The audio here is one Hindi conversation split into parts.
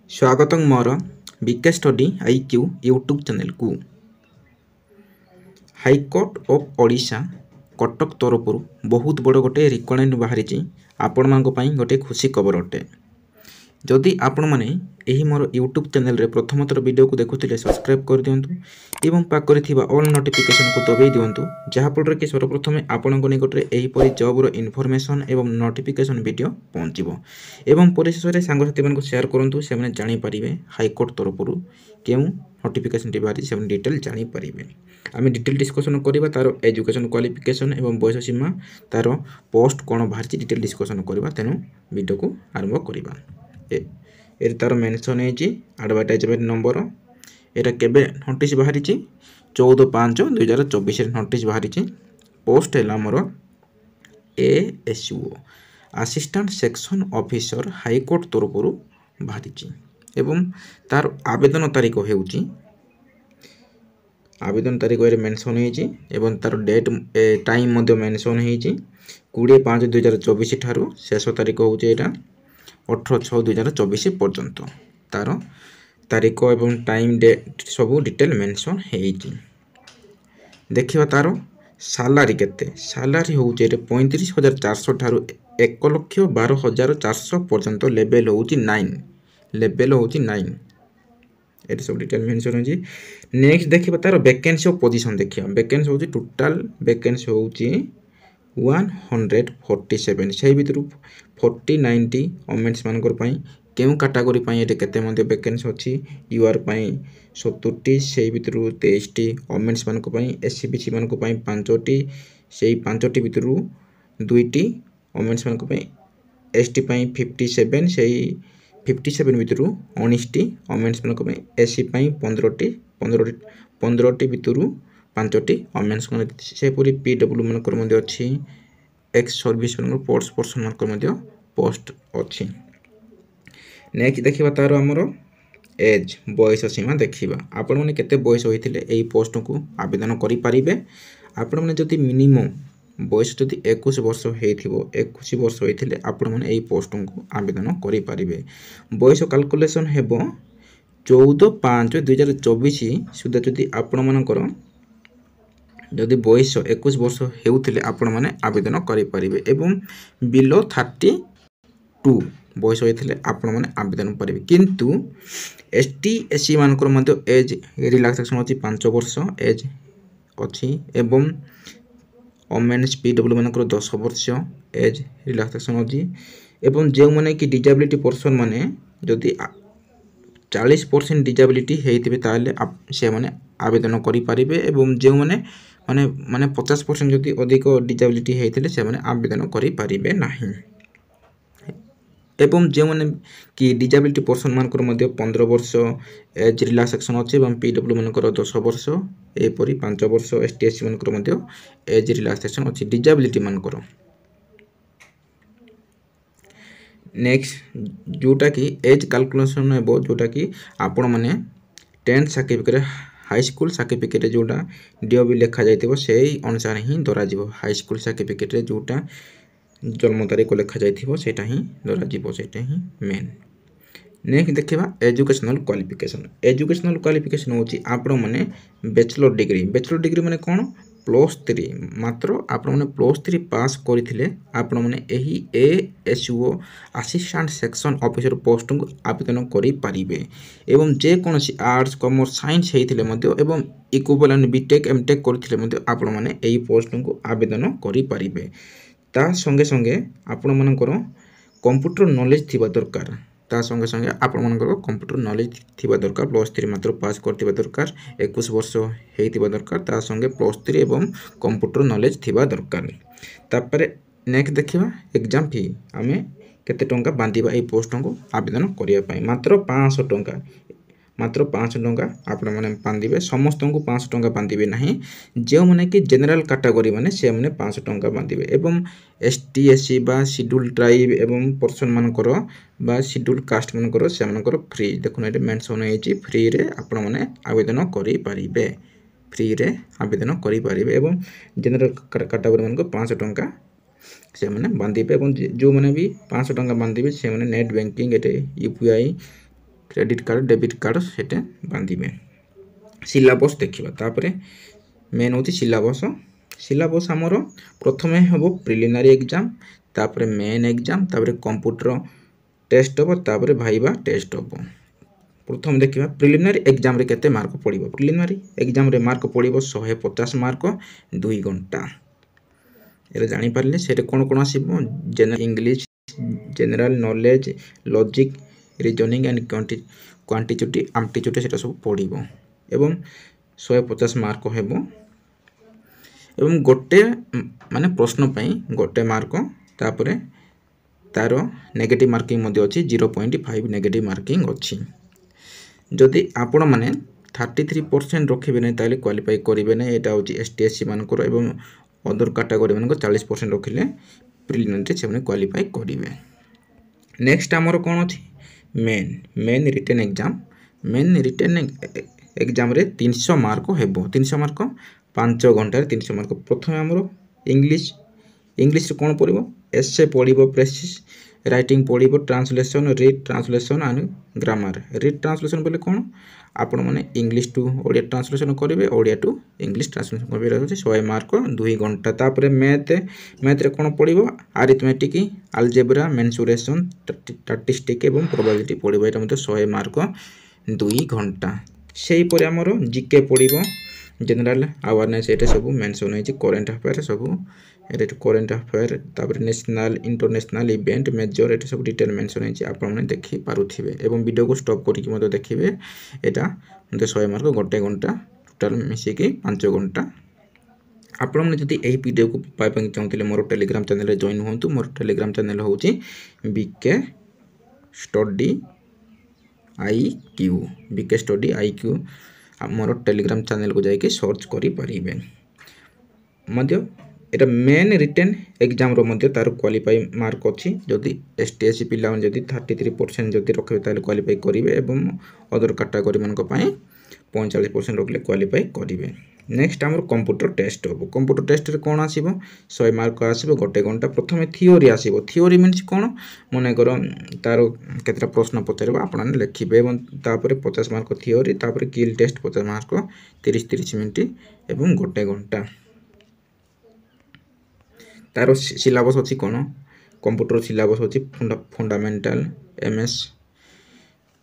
स्वागतम मोर BK study IQ YouTube channel को। हाईकोर्ट ऑफ ओडिशा कटक तरफ बहुत बड़ गोटे रिकमेंड बाहरी आपण मान गोटे खुशी खबर अटे। जदि आपण मैंने यही मोर यूट्यूब चैनल रे प्रथम थर वीडियो को देखुले सब्सक्राइब कर दिंतु एवं पाखरे थिबा ऑल नोटिफिकेशन को दबाई दिंतु जहाँफल कि सर्वप्रथमे आपण निकटरे एहीपरि जॉबर इनफॉरमेशन एवं नोटिफिकेशन वीडियो पहुँचो एवं परिशेष में सांगसाथी मानक शेयर करूँ से जानीपारे हाईकोर्ट तरफ क्यों नोटिफिकेशन बाहरी से डिटेल जानीपारे। आम डिटेल डिस्कसन करवा तार एजुकेशन क्वालिफिकेशन एवं बयस सीमा तार पोस्ट कौन बाहरी डिटेल डिस्कसन करवा तेणु वीडियो को आरंभ करवा। ए तार मेंशन है एडवर्टाइजमेंट नंबर एटा केबे नोटिस बाहरी 14/5/2024 नोटिस बाहरी। पोस्ट है मोर ASO assistant section officer high court तरफ बाहरी एवं तार आवेदन तारीख होउची आवेदन तारीख मेंशन है तार डेट टाइम मेंशन है 20/5/2024 ठारू शेष तारीख हूँ 18/6/2024 पर्यंत तार तारीख एवं टाइम डेट सब डिटेल मेंशन है। देखिए तार सालारी केते सालारी हूँ 35,400 ठारू 1,12,400 पर्यंत लेवल हूँ 9 ये सब डिटेल मेंशन हो। नेक्स्ट देखिए तार वैकेंसी ऑफ पोजीशन देखिए वैकेंसी हूँ टोटाल वैकेंसी हूँ 147 से भर 40-90 वोमेन्स मानकर क्यों कैटेगोरी ये केते वैकेंसी अच्छी यूआर 70 से भर 23 वोमेन्स मान SC/BC मान 5टी से 5टी भर 2टी वोमेन्स मान ST 57 से 57 भर 19टी वोमेन्स मान SC 15टी 15टी भर 5टी वोमेन्स सेपरी PW मानक अच्छी एक्स सर्विस मान पोस्ट पर्सन मानक पोस्ट अच्छी। नेक्स्ट देखिए तार आमर एज बयस सीमा देखा आपण मैंने केते बयस होते यही पोस्ट को आवेदन करें। आपण मैंने जदि मिनिमम बयस जदि 21 वर्ष हो 21 वर्ष होते आपण मैंने यही पोस्ट को आवेदन करें। बयस कैलकुलेसन हेब 14/5/2024 सुधा जदि आपण मानकर जदि बयस 21 वर्ष होते आपण मैंने आवेदन करें एवं बिलो 32 बयस होते आपण मैंने आवेदन करेंगे। किंतु ST/SC मानकर एज रिलैक्सेशन अच्छी 5 वर्ष एज अच्छी एवं वोमेन्स PW मानकर 10 वर्ष एज रिलैक्सेशन अच्छी एवं जो मैंने कि डिजेबिलिटी पर्सन माने जदि 40% डिजेबिलिटी होते ताले से माने आवेदन करें एवं जो मैंने माने 50% जदि अधिक डिजेबिलिटी होते से माने आवेदन करें नहीं एवं जो मैंने कि डिजेबिलिटी पर्सन मानकर 15 वर्ष एज रिलैक्सेशन अच्छे PW मानकर 10 वर्ष एपरी 5 वर्ष ST/SC मानकर एज रिलैक्सेशन अच्छी डिजेबिलिटी मानकर। नेक्स्ट जोटा कि एज कैलकुलेशन हे जोटा कि आपण मैंने 10th certificate high school certificate जोटा DOB लिखा जाइए से अनुसार ही धरा हाई स्कूल सर्टिफिकेट जोटा जन्म तारीख लिखा जाटा ही धरा सेटा ही मेन। नेक्स्ट देखा एजुकेशनल क्वालिफिकेशन हूँ आपण मैंने बैचलर डिग्री माने कौन +3 मात्र आपण मैंने +3 पास करते आपण मैंने यही ASO assistant section officer post को आवेदन करें एवं जेकोसी आर्ट्स कॉमर्स साइंस होते एवं इक्विवेलेंट BTech MTech करते आपण मैंने यही पोस्ट को आवेदन करें। ता संगे संगे आपण मानकर कंप्यूटर नॉलेज थिबा दरकार ता संगे संगे आपण मानकर कंप्यूटर नॉलेज थिबा दरकार +3 मात्र पास करथिबा दरकार 21 वर्ष हेतिबा दरकार ता संगे +3 एवं कंप्यूटर नॉलेज थिबा दरकार। तापर नेक्स्ट देखिबा एग्जाम फी आमे केते टंका बांधिबा ए पोस्ट को आवेदन करिया पई मात्र 500 टंका आपण माने बांधिबे समस्त को 500 टंका बांधिबे नहीं जो माने कि जनरल कैटेगरी माने से माने 500 टंका बांधिबे एवं ST/SC बा शेड्यूल ट्राइब एवं पर्सन मानकर बा शेड्यूल कास्ट मानकर से मानकर फ्री देखुन एटे मेंशन होइछि फ्री रे आपण माने आवेदन करि परिबे एवं जनरल कैटेगरी मानकर 500 टंका से माने बांधिबे एवं जो माने भी 500 टंका बांधिबे से माने नेट बैंकिंग एटे UPI credit card debit card सेटे बांधिबे। सिलेबस देखिबा तापरे मेन होची सिलेबस हमर प्रथमे हबो प्रिलिमिनरी एग्जाम तापरे मेन एग्जाम तापरे कंप्यूटर टेस्ट हबो तापरे भाइबा टेस्ट हबो। प्रथम देखिबा प्रिलिमिनरी एग्जाम रे केते मार्क पड़िबो। प्रिलिमिनरी एग्जाम रे मार्क पड़िबो 150 मार्क 2 घंटा। एरे जानि पारले सेटे कोन आसीबो general English general knowledge logic reasoning and quantity aptitude सेटा सब पड़िबो एवं 150 मार्क हेबो एवं गोटे माने प्रश्न पई गोटे मार्क तापरे तारो नेगेटिव मार्किंग मध्ये अछि 0.5 नेगेटिव मार्किंग अछि। जदि आपण माने 33% रखिबे नै ताले क्वालिफाई करिवे नै। एटा होची एसटी एससी मानकर एवं अदर कैटेगरी मानको 40% रखिले प्रिलिमिनरी से माने क्वालिफाई करिवे। नेक्स्ट हमर कोन अछि main written exam. Main written exam रे 300 मार्क हेबो। 300 मार्क 5 घंटा रे 300 मार्क। प्रथम हमर इंग्लिश रे कोन पड़िबो एसे पड़िबो प्रेसिस राइटिंग पड़िबो translation read translation and grammar. Read translation बोले कोन आपण माने इंग्लिश टू ओडिया ट्रांसलेशन करिवे ओडिया टू इंग्लिश ट्रांसलेशन करिवे रहउछि 100 मार्क 2 घंटा। तापरे मैथ रे कोन पड़िबो अरिथमेटिक अलजेब्रा मेंसुरेशन स्टैटिस्टिक एवं प्रोबेबिलिटी पड़िबो। एटा मते 100 मार्क 2 घंटा। सेही परे हमर जीके पड़िबो जनरल अवेयरनेस एटा सब मेंशन होइछि करंट अफेयर सब एटा करंट अफेयर तापर नेशनल इंटरनेशनल इवेंट मेजर एटा सब डिटेल मेंशन होइछि आपण माने देखि पारुथिबे एवं वीडियो को स्टॉप करिकि मते देखिबे। एटा मते 100 मार्क 1 घंटा टोटल मिसी के 5 घंटा। आपण माने जदि एही वीडियो को पाइ पं चाहतिले मोर टेलीग्राम चैनल रे जॉइन होंतु। मोर टेलीग्राम चैनल होउछि बीके स्टडी आईक्यू मोर टेलीग्राम चैनल को जाइके सर्च करि परिबे। मध्य एटा मेन रिटन एग्जाम रो मध्य तार क्वालिफाई मार्क अछि। जदि एसटीएससी पिला जदि 33% जदि रखबे ताले क्वालिफाई करिवे एवं अदर कैटेगरी मानक पई 45% रखले क्वालिफाई करिवे। नेक्स्ट हमर कंप्यूटर टेस्ट हो। कंप्यूटर टेस्ट रे कोन आसीबो 100 मार्क आसीबो 1 घंटा। प्रथमे थ्योरी आसीबो। थ्योरी मीन्स कोन मने करो तारो केतरा प्रश्न पचारबो आपण लिखिबे एवं तापरे 50 मार्क थ्योरी तापरे किल टेस्ट 50 मार्क 30 मिनिट एवं 1 घंटा। तारो सिलेबस अछि कोन कंप्यूटर सिलेबस अछि fundamental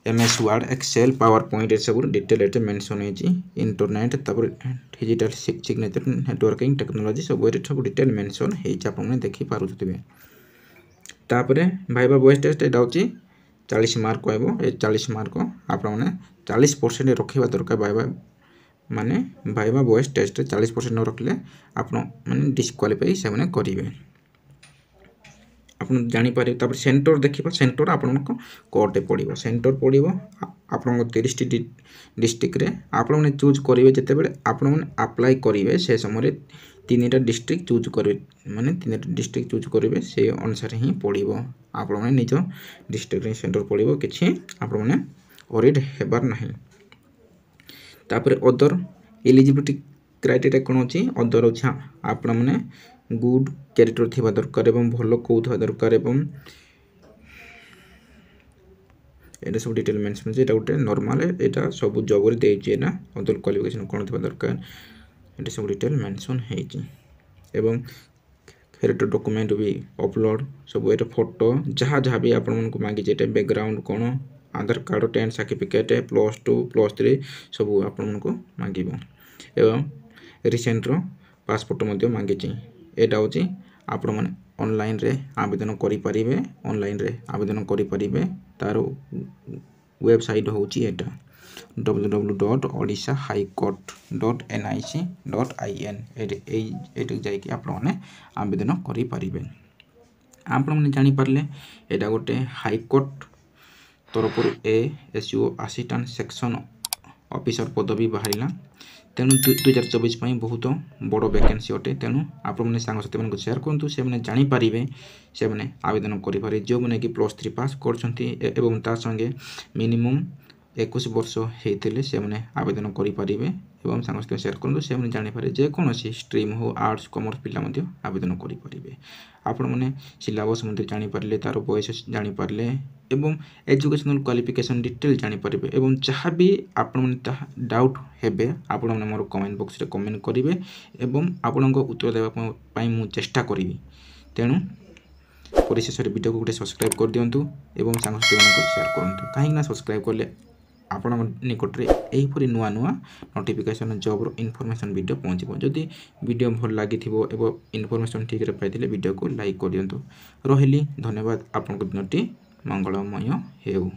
MS Word Excel PowerPoint ए सब डिटेल एटे मेंशन होइछि इंटरनेट तापर डिजिटल सिग्नेचर नेटवर्किंग टेक्नोलॉजी सब एटे सब डिटेल मेंशन हेइछि आपण देखि पारुथिबे। तापरे भाइबा वॉइस टेस्ट एटा होछि 40 मार्क कहबो। ए 40 मार्क आपण माने 40% रखिबा दरकार। भाइबा वॉइस टेस्ट 40% न रखले आपण माने डिस्क्वालिफाई से माने करिवे। आपण जानि पारे। तापर सेंटर देखिबा सेंटर आपण को कोटे पड़िबो। सेंटर पड़िबो आपण को 30 टी डिस्ट्रिक्ट रे आपण माने चूज करिवे। जते बेले आपण माने अप्लाई करिवे से समय 3टा डिस्ट्रिक्ट चूज करिवे माने 3टा डिस्ट्रिक्ट चूज करिवे से अनुसार ही पड़िबो। आपण माने निज डिस्ट्रिक्ट रे सेंटर पड़िबो किछि आपण माने ओरिड हेबार नाही। तापर अदर एलिजिबिलिटी क्राइटेरिया कोन अछि अदर अछि आपण माने गुड कैरेक्टर थिबा दरकार एवं भलो कोउथबा दरकार एवं एटा सब डिटेल मेंशन जे एटा उटे नॉर्मल एटा सब जॉब रे देछि ना अदर क्वालिफिकेशन कोन थिबा दरकार एटा सब डिटेल मेंशन हेछि एवं कैरेक्टर डॉक्यूमेंट भी अपलोड सब एटा फोटो जहा भी आपण मन को मांगी जेटे बैकग्राउंड कोन आधार कार्ड 10 सर्टिफिकेट +2 +3 सब आपण मन को मांगीबो एवं रिसेंट रो पासपोर्ट मध्ये मांगीछि। एटा होछि आपण माने ऑनलाइन रे आवेदन करि परिबे। ऑनलाइन रे आवेदन करि परिबे। तारो वेबसाइट होछि एटा www.odishahighcourt.nic.in एटे जाय कि आपण माने आवेदन करि परिबे। आपण माने जानि परले एटा गोटे हाई कोर्ट तरफरु एएसयू असिस्टेंट सेक्शन ऑफिसर पदवी बाहरिला। तेणु 2024 पई बहुत बड़ वैकेंसी अटे। तेणु आपण माने सांग साथी मन शेयर करंतु से माने जानि परिबे से माने आवेदन करि पारे। जो माने कि +3 पास करछंती एवं ता संगे मिनिमम 21 वर्ष हेतिले से माने आवेदन करि परिबे एवं सांग सेयार करूँ से जानीपारे जेकोसी स्ट्रीम हो आर्ट्स कॉमर्स पिला आवेदन करेंगे। आपण मैंने सिलेबस जानीपारे तार बयस जानीपारे एवं एजुकेशनल क्वालिफिकेशन डिटेल जानीपारे एवं जहाँ भी आपण डाउट हेबे आपण मैंने मोर कमेंट बॉक्स रे कमेंट करेंगे एवं आपण उत्तर देवाई मु चेष्टा करी। तेणु परिशेष वीडियो को गोटे सब्सक्राइब कर दिंतु एवं सांगसाथी सेयार करूँ कहीं सब्सक्राइब कले आपण निकट में यहीपरी नुआ नुआ नोटिफिकेशन जॉब इनफॉरमेशन वीडियो पहुँचो। जदि वीडियो भल लगी एवं इनफॉरमेशन ठीक पाई वीडियो को लाइक कर दिंतु। रही धन्यवाद। आपण दिनटी मंगलमय हेउ।